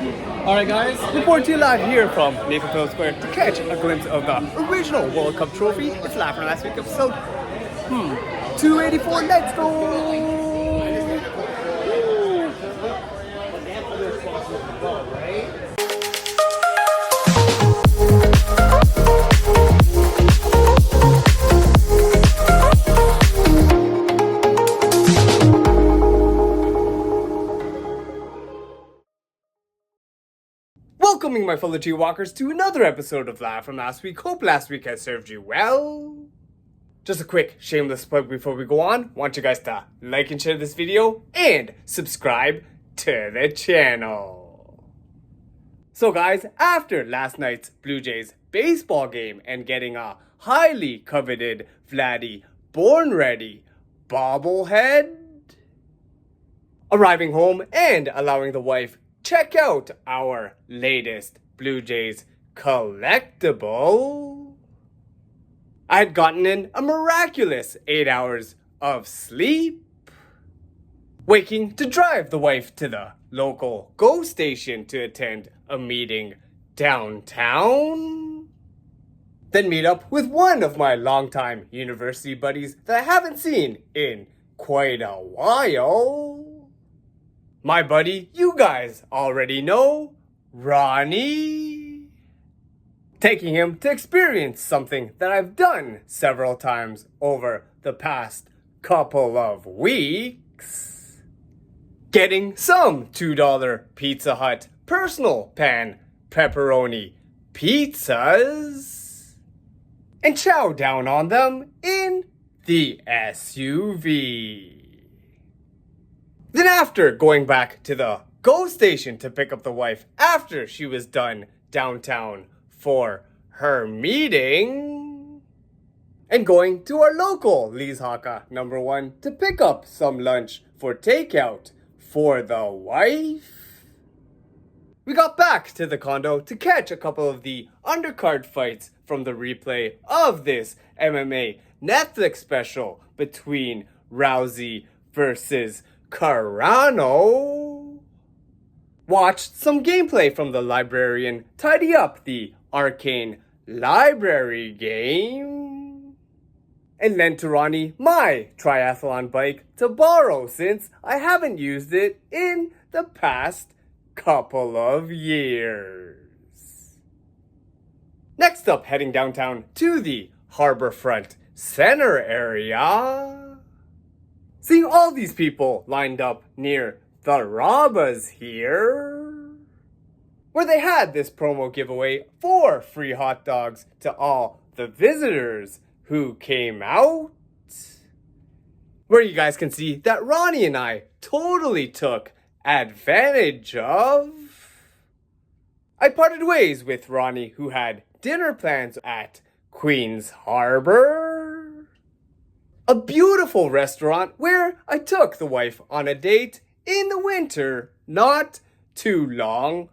Alright guys, reporting to you live here from Nathan Square to catch a glimpse of the original World Cup trophy. It's live from last week episode 284. Let's go! Welcoming my fellow JayWalkers to another episode of Live from Last Week. Hope last week has served you well. Just a quick shameless plug before we go on. Want you guys to like and share this video and subscribe to the channel. So guys, after last night's Blue Jays baseball game and getting a highly coveted Vladdy Born Ready bobblehead, arriving home and allowing the wife check out our latest Blue Jays collectible, I had gotten in a miraculous 8 hours of sleep, waking to drive the wife to the local GO station to attend a meeting downtown, then meet up with one of my longtime university buddies that I haven't seen in quite a while. My buddy, you guys already know, Ronnie. Taking him to experience something that I've done several times over the past couple of weeks. Getting some $2 Pizza Hut personal pan pepperoni pizzas and chow down on them in the SUV. Then after going back to the GO station to pick up the wife after she was done downtown for her meeting, and going to our local Lee's Haka #1 to pick up some lunch for takeout for the wife, we got back to the condo to catch a couple of the undercard fights from the replay of this MMA Netflix special between Rousey versus Carano, watched some gameplay from the librarian tidy up the arcane library game, and lent to Ronnie my triathlon bike to borrow since I haven't used it in the past couple of years. Next up, heading downtown to the Harborfront Center area, seeing all these people lined up near the Rabas here, where they had this promo giveaway for free hot dogs to all the visitors who came out, where you guys can see that Ronnie and I totally took advantage of. I parted ways with Ronnie, who had dinner plans at Queen's Harbor, a beautiful restaurant where I took the wife on a date in the winter not too long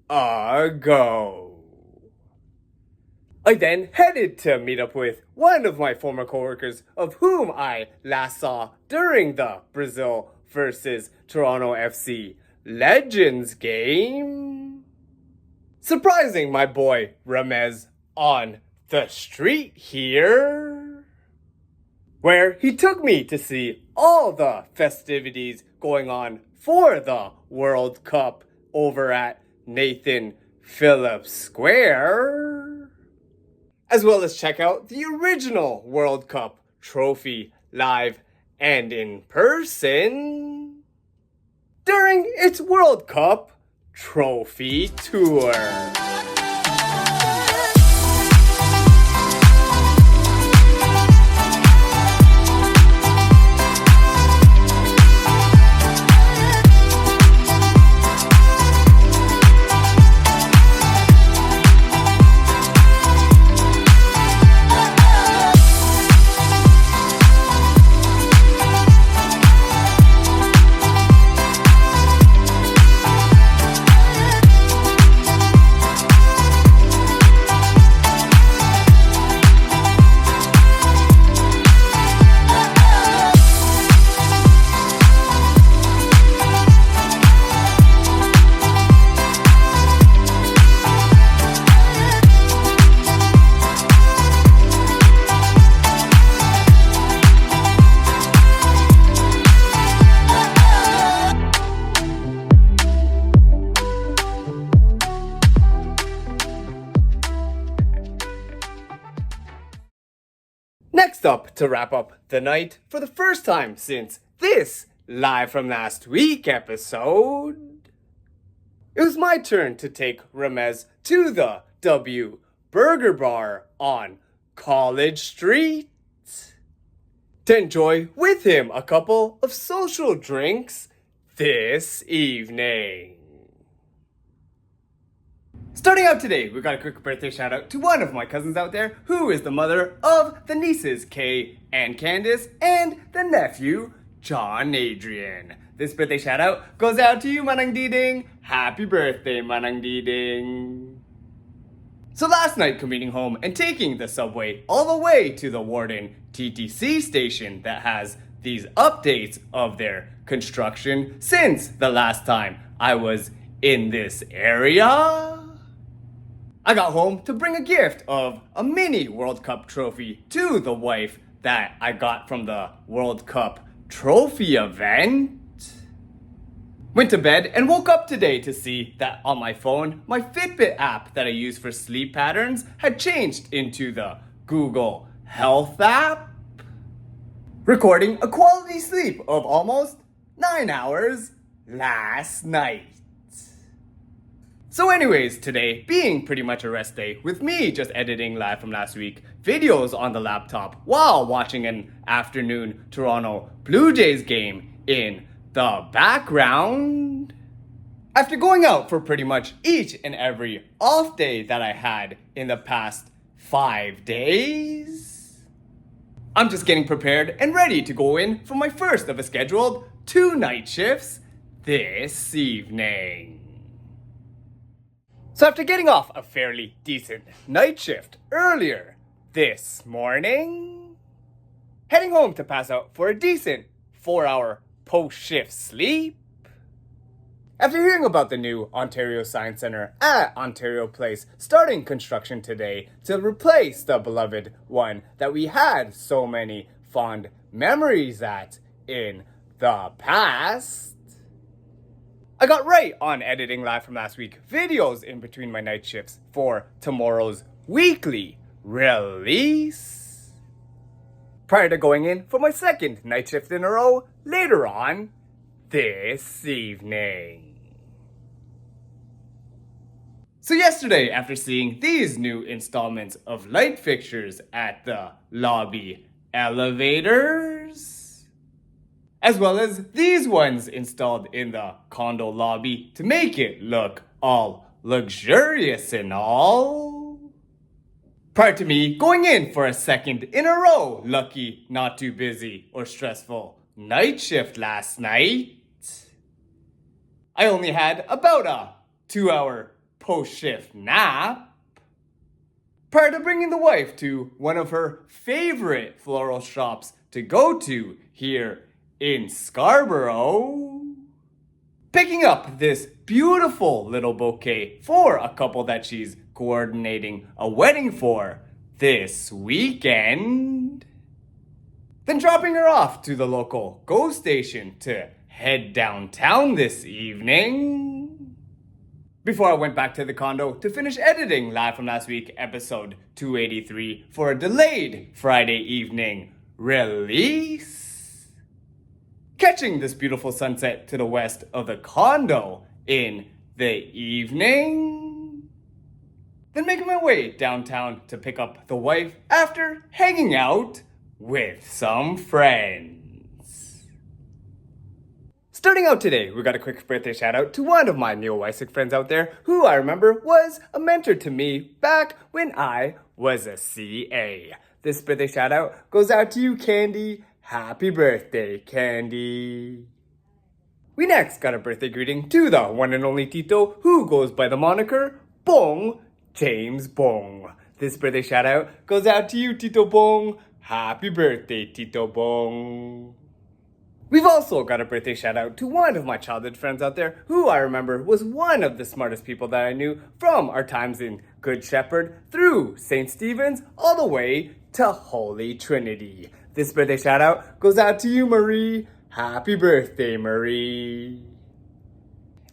ago. I then headed to meet up with one of my former coworkers of whom I last saw during the Brazil versus Toronto FC Legends game, surprising my boy Ramez on the street here, where he took me to see all the festivities going on for the World Cup over at Nathan Phillips Square, as well as check out the original World Cup trophy live and in person during its World Cup trophy tour. to wrap up the night for the first time since this Live From Last Week episode. It was my turn to take Ramez to the W Burger Bar on College Street to enjoy with him a couple of social drinks this evening. Starting out today, we got a quick birthday shout out to one of my cousins out there who is the mother of the nieces Kay and Candace and the nephew John Adrian. This birthday shout out goes out to you, Manang Diding. Happy birthday, Manang Diding. So last night, commuting home and taking the subway all the way to the Warden TTC station that has these updates of their construction since the last time I was in this area. I got home to bring a gift of a mini World Cup trophy to the wife that I got from the World Cup trophy event. Went to bed and woke up today to see that on my phone, my Fitbit app that I use for sleep patterns had changed into the Google Health app, recording a quality sleep of almost 9 hours last night. So anyways, today being pretty much a rest day with me just editing Live From Last Week videos on the laptop while watching an afternoon Toronto Blue Jays game in the background. After going out for pretty much each and every off day that I had in the past 5 days, I'm just getting prepared and ready to go in for my first of a scheduled 2 night shifts this evening. So after getting off a fairly decent night shift earlier this morning, heading home to pass out for a decent 4-hour post-shift sleep. After hearing about the new Ontario Science Centre at Ontario Place starting construction today to replace the beloved one that we had so many fond memories at in the past, I got right on editing Live From Last Week videos in between my night shifts for tomorrow's weekly release, prior to going in for my second night shift in a row later on this evening. So yesterday, after seeing these new installments of light fixtures at the lobby elevators, as well as these ones installed in the condo lobby to make it look all luxurious and all, prior to me going in for a second in a row lucky, not too busy or stressful night shift last night, I only had about a 2-hour post-shift nap, prior to bringing the wife to one of her favorite floral shops to go to here in Scarborough, picking up this beautiful little bouquet for a couple that she's coordinating a wedding for this weekend, then dropping her off to the local GO station to head downtown this evening, before I went back to the condo to finish editing Live From Last Week episode 283 for a delayed Friday evening release, catching this beautiful sunset to the west of the condo in the evening, then making my way downtown to pick up the wife after hanging out with some friends. Starting out today, we got a quick birthday shout out to one of my neo-Wysick friends out there who I remember was a mentor to me back when I was a CA. This birthday shout out goes out to you, Candy. Happy birthday, Candy. We next got a birthday greeting to the one and only Tito who goes by the moniker Bong James Bong. This birthday shout out goes out to you, Tito Bong. Happy birthday, Tito Bong. We've also got a birthday shout out to one of my childhood friends out there who I remember was one of the smartest people that I knew from our times in Good Shepherd through St. Stephen's all the way to Holy Trinity. This birthday shout out goes out to you, Marie. Happy birthday, Marie.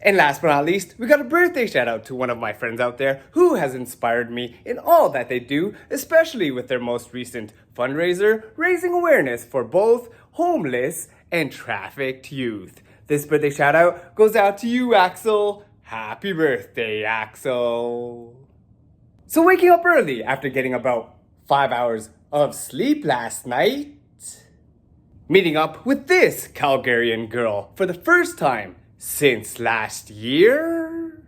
And last but not least, we got a birthday shout out to one of my friends out there who has inspired me in all that they do, especially with their most recent fundraiser, raising awareness for both homeless and trafficked youth. This birthday shout out goes out to you, Axel. Happy birthday, Axel. So waking up early after getting about 5 hours of sleep last night, meeting up with this Calgarian girl for the first time since last year.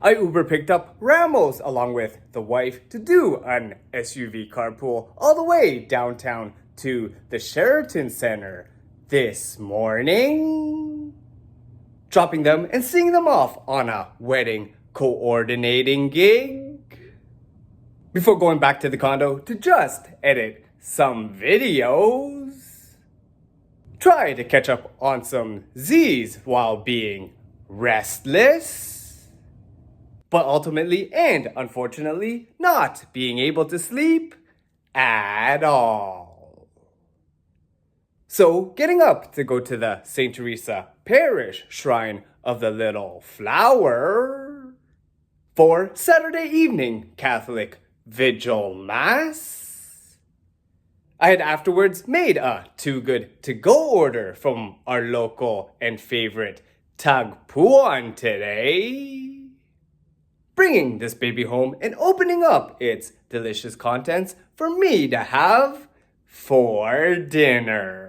I Uber picked up Ramos along with the wife to do an SUV carpool all the way downtown to the Sheraton Center this morning, dropping them and seeing them off on a wedding coordinating gig, before going back to the condo to just edit some videos. Try to catch up on some Z's while being restless, but ultimately and unfortunately not being able to sleep at all. So getting up to go to the St. Teresa Parish Shrine of the Little Flower for Saturday evening Catholic Vigil Mass. I had afterwards made a too good to go order from our local and favorite Tagpuan today, bringing this baby home and opening up its delicious contents for me to have for dinner.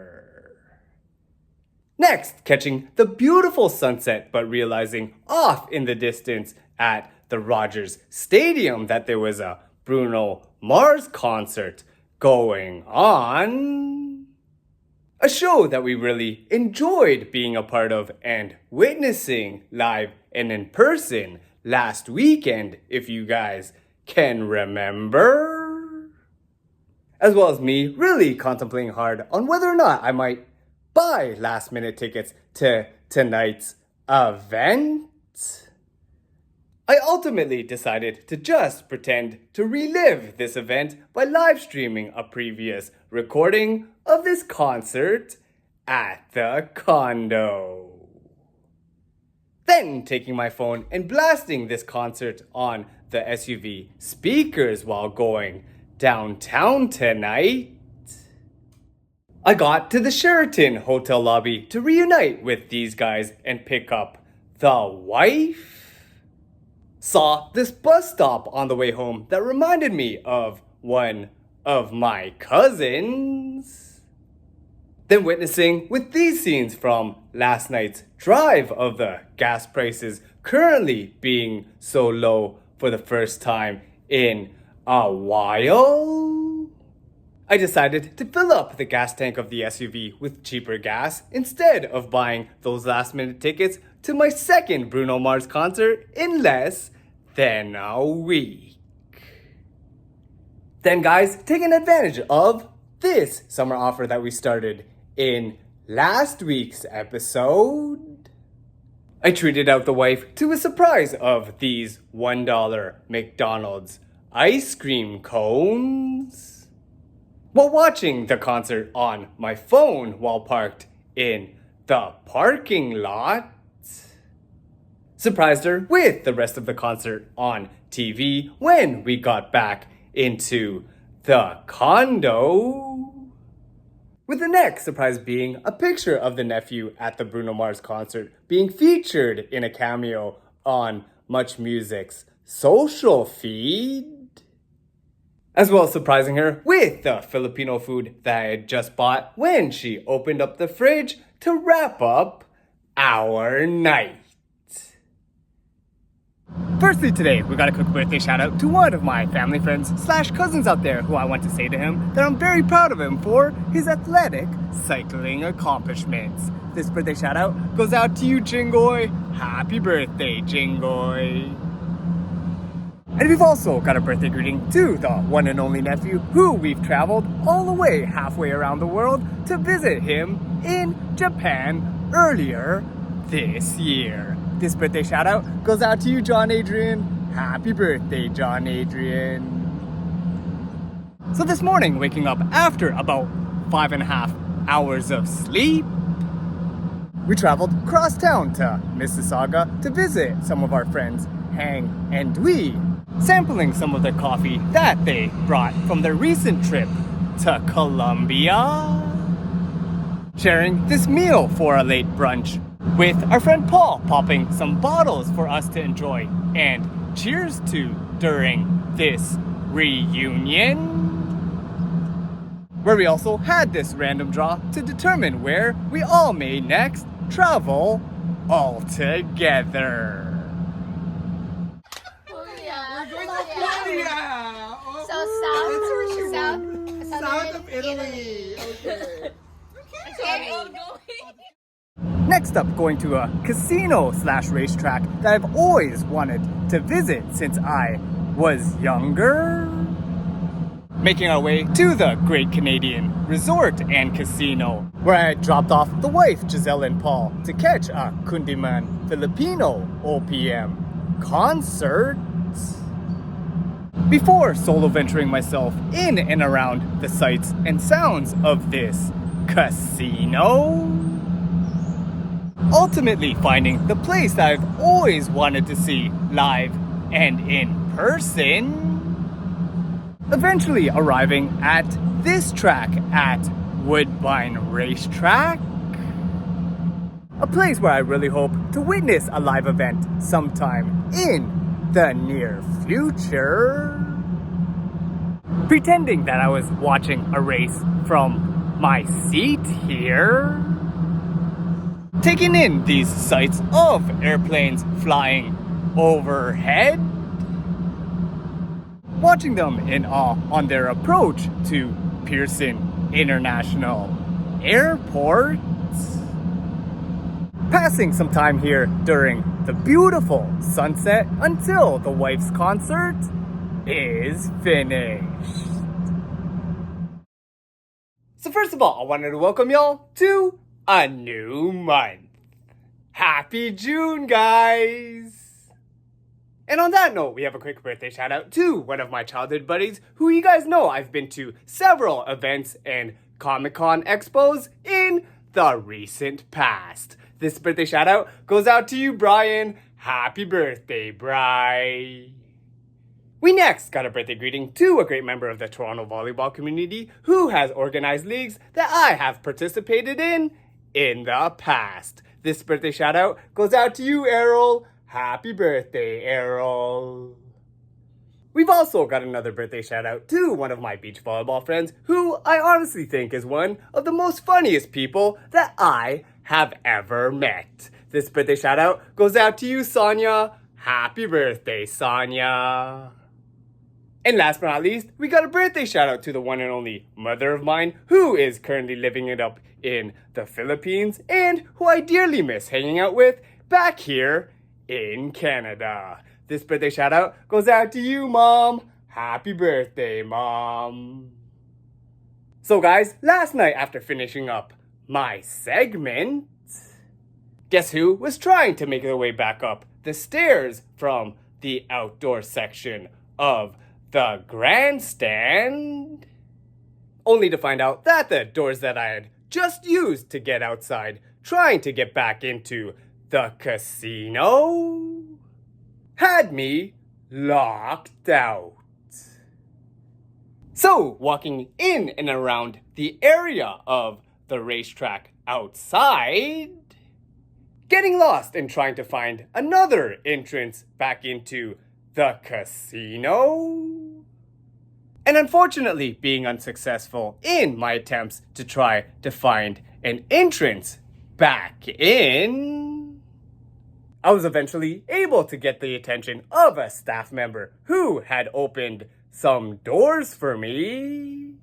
Next, catching the beautiful sunset, but realizing off in the distance at the Rogers Stadium that there was a Bruno Mars concert going on. A show that we really enjoyed being a part of and witnessing live and in person last weekend, if you guys can remember. As well as me really contemplating hard on whether or not I might buy last minute tickets to tonight's event. I ultimately decided to just pretend to relive this event by live streaming a previous recording of this concert at the condo. Then taking my phone and blasting this concert on the SUV speakers while going downtown tonight. I got to the Sheraton hotel lobby to reunite with these guys and pick up the wife. Saw this bus stop on the way home that reminded me of one of my cousins. Then witnessing with these scenes from last night's drive of the gas prices currently being so low for the first time in a while, I decided to fill up the gas tank of the SUV with cheaper gas instead of buying those last minute tickets to my second Bruno Mars concert in less than a week. Then guys, taking advantage of this summer offer that we started in last week's episode, I treated out the wife to a surprise of these $1 McDonald's ice cream cones while watching the concert on my phone while parked in the parking lot. Surprised her with the rest of the concert on TV when we got back into the condo. With the next surprise being a picture of the nephew at the Bruno Mars concert being featured in a cameo on Much Music's social feed. As well as surprising her with the Filipino food that I had just bought when she opened up the fridge to wrap up our night. Firstly today, we got a quick birthday shout out to one of my family friends / cousins out there who I want to say to him that I'm very proud of him for his athletic cycling accomplishments. This birthday shout out goes out to you, Jingoy. Happy birthday, Jingoy. And we've also got a birthday greeting to the one and only nephew who we've traveled all the way halfway around the world to visit him in Japan earlier this year. This birthday shout out goes out to you, John Adrian. Happy birthday, John Adrian. So this morning, waking up after about 5.5 hours of sleep, We traveled cross town to Mississauga to visit some of our friends, Hang and Dwee, sampling some of the coffee that they brought from their recent trip to Colombia. Sharing this meal for a late brunch with our friend Paul, popping some bottles for us to enjoy and cheers to during this reunion, where we also had this random draw to determine where we all may next travel all together. South of Italy. Okay. Next up, going to a casino/racetrack that I've always wanted to visit since I was younger. Making our way to the Great Canadian Resort and Casino, where I dropped off the wife, Giselle and Paul, to catch a Kundiman Filipino OPM concert, before solo venturing myself in and around the sights and sounds of this casino, ultimately finding the place that I've always wanted to see live and in person, eventually arriving at this track at Woodbine Racetrack, a place where I really hope to witness a live event sometime in the near future. Pretending that I was watching a race from my seat here, taking in these sights of airplanes flying overhead, watching them in awe on their approach to Pearson International Airport, passing some time here during the beautiful sunset until the wife's concert is finished. So first of all, I wanted to welcome y'all to a new month. Happy June, guys! And on that note, we have a quick birthday shout out to one of my childhood buddies who you guys know I've been to several events and Comic-Con expos in the recent past. This birthday shout out goes out to you, Brian. Happy birthday, Bri. We next got a birthday greeting to a great member of the Toronto volleyball community who has organized leagues that I have participated in the past. This birthday shout out goes out to you, Errol. Happy birthday, Errol. We've also got another birthday shout out to one of my beach volleyball friends who I honestly think is one of the most funniest people that I have ever met. This birthday shout out goes out to you, Sonia. Happy birthday, Sonia. And last but not least, we got a birthday shout out to the one and only mother of mine who is currently living it up in the Philippines and who I dearly miss hanging out with back here in Canada. This birthday shout out goes out to you, Mom. Happy birthday, Mom. So guys, last night after finishing up my segment, guess who was trying to make their way back up the stairs from the outdoor section of the grandstand, only to find out that the doors that I had just used to get outside, trying to get back into the casino, had me locked out. So, walking in and around the area of the racetrack outside, getting lost and trying to find another entrance back into the casino, and unfortunately being unsuccessful in my attempts to try to find an entrance back in, I was eventually able to get the attention of a staff member who had opened some doors for me,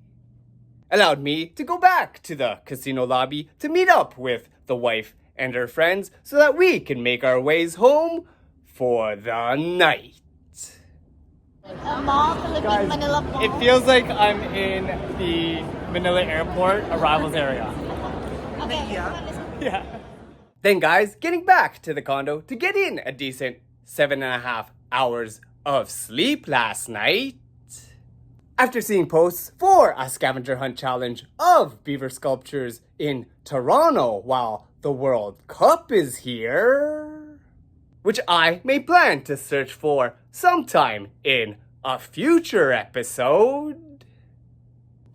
allowed me to go back to the casino lobby to meet up with the wife and her friends so that we can make our ways home for the night. Guys, it feels like I'm in the Manila Airport arrivals area. Okay. Yeah. Then guys, getting back to the condo to get in a decent 7.5 hours of sleep last night, After seeing posts for a scavenger hunt challenge of beaver sculptures in Toronto while the World Cup is here, which I may plan to search for sometime in a future episode,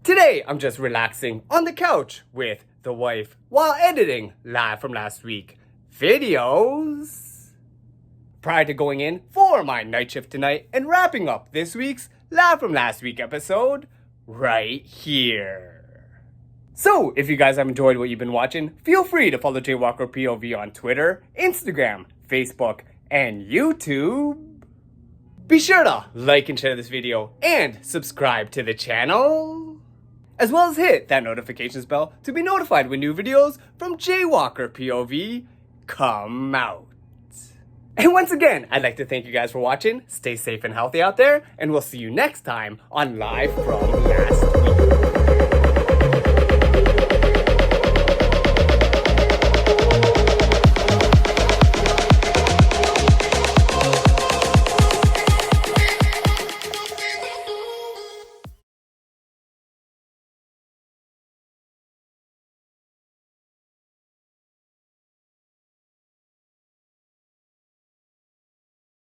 today I'm just relaxing on the couch with the wife while editing Live From Last Week videos, prior to going in for my night shift tonight and wrapping up this week's Live From Last Week episode right here. So, if you guys have enjoyed what you've been watching, feel free to follow JayWalkerPOV on Twitter, Instagram, Facebook, and YouTube. Be sure to like and share this video and subscribe to the channel, as well as hit that notifications bell to be notified when new videos from JayWalkerPOV come out. And once again, I'd like to thank you guys for watching. Stay safe and healthy out there, and we'll see you next time on Live From Last.